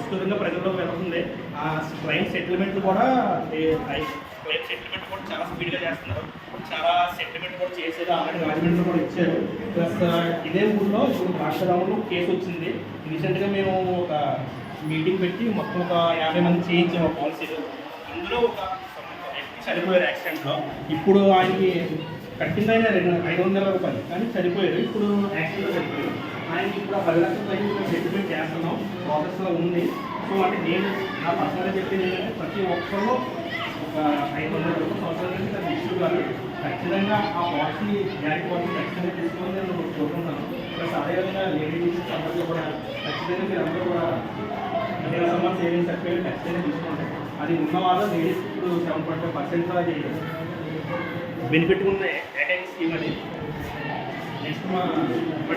విస్తృతంగా ప్రజల్లోకి వెళ్తుంది. ఆ క్లైమ్ సెటిల్మెంట్లు కూడా క్లైమ్ సెటిల్మెంట్ కూడా చాలా స్పీడ్గా చేస్తున్నారు. చాలా సెటిల్మెంట్ కూడా చేసేది ఆల్రెడీ రాజమండ్రిలో కూడా ఇచ్చారు. ప్లస్ ఇదే ఊళ్ళో ఇప్పుడు ద్రాక్షారామంలో కేసు వచ్చింది. రీసెంట్గా మేము ఒక మీటింగ్ పెట్టి మొత్తం ఒక 50 మంది చేయించాము పాలసీలు. అందులో ఒక వ్యక్తి చనిపోయారు యాక్సిడెంట్లో. ఇప్పుడు ఆయనకి కట్టింది ఆయన 500 రూపాయలు, కానీ చనిపోయారు. ఇప్పుడు యాక్సిడెంట్లో చనిపోయారు. ఆయనకి ఇప్పుడు 10 లక్షల పైన సెటిల్మెంట్ చేస్తున్నాం, ప్రాసెస్లో ఉంది. సో అంటే నేను నా పర్సనల్గా చెప్పింది ఏంటంటే ప్రతి ఒక్కరు ఒక 500 రూపాయలు సంవత్సరం నుంచి అది ఇష్యూ కాదు. ఖచ్చితంగా ఆ పాలసీ గ్యారెంటీ పాలసీ ఖచ్చితంగా తీసుకోవాలని నేను కోరుకుంటున్నాను. ప్లస్ అదేవిధంగా లేడీస్ అందరికీ కూడా ఖచ్చితంగా మీరు అందరూ కూడా మహిళా సమాజ్ సేవింగ్స్ సర్టిఫికేట్ ఖచ్చితంగా తీసుకోండి. అది ఉన్న వాళ్ళు లేడీస్ ఇప్పుడు 7.5% అది బెనిఫిట్ ఉన్న ఏకైక స్కీమ్ అది. నెక్స్ట్ మా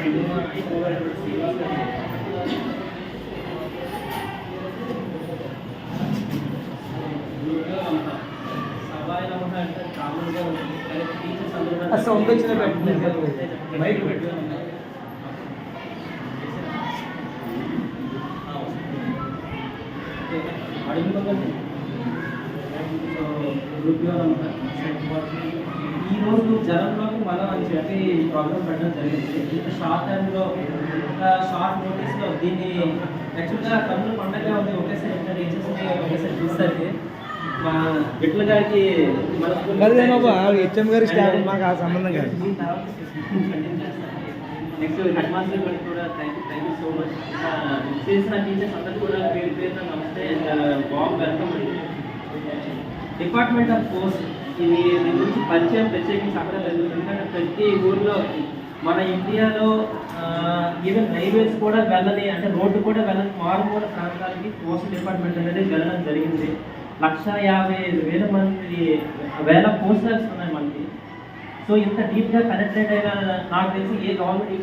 శ్రీనివాస్ గారు సౌండ్ వచ్చిన బయట పెట్టు. ఈరోజు జనంలోకి మనం అని చెప్పి ప్రోగ్రామ్ పెట్టడం జరిగింది. ఇంత షార్ట్ టైంలో షార్ట్ నోటీస్లో దీన్ని యాక్చువల్గా కన్నుల పండగ ఉంది. ఒకేసారి ఇంటర్ టీచర్స్ని ఒకేసారి చూస్తే మా విట్ల గారికి హెచ్ఎం గారి స్టాఫ్ మాకు ఆ సంబంధం కాదు. నెక్స్ట్ హెడ్ మాస్టర్ గారికి కూడా థ్యాంక్ యూ సో మచ్. చేసిన టీచర్స్ అందరూ కూడా పేరు పేరున నమస్తే and warm welcome. Department of post ఇది దీని గురించి పరిచయం ప్రత్యేకించి అక్కడ జరుగుతుంది. ఎందుకంటే ప్రతి ఊర్లో మన ఇండియాలో ఈవెన్ హైవేస్ కూడా వెళ్ళని, అంటే రోడ్డు కూడా వెళ్ళని మారుమూల ప్రాంతాలకి పోస్ట్ డిపార్ట్మెంట్ అనేది వెళ్ళడం జరిగింది. 1,55,000 మంది పోస్టర్స్ ఉన్నాయి మనకి. సో ఇంత డీప్గా కనెక్టెడ్ అయిన నాకు తెలిసి ఏ గవర్నమెంట్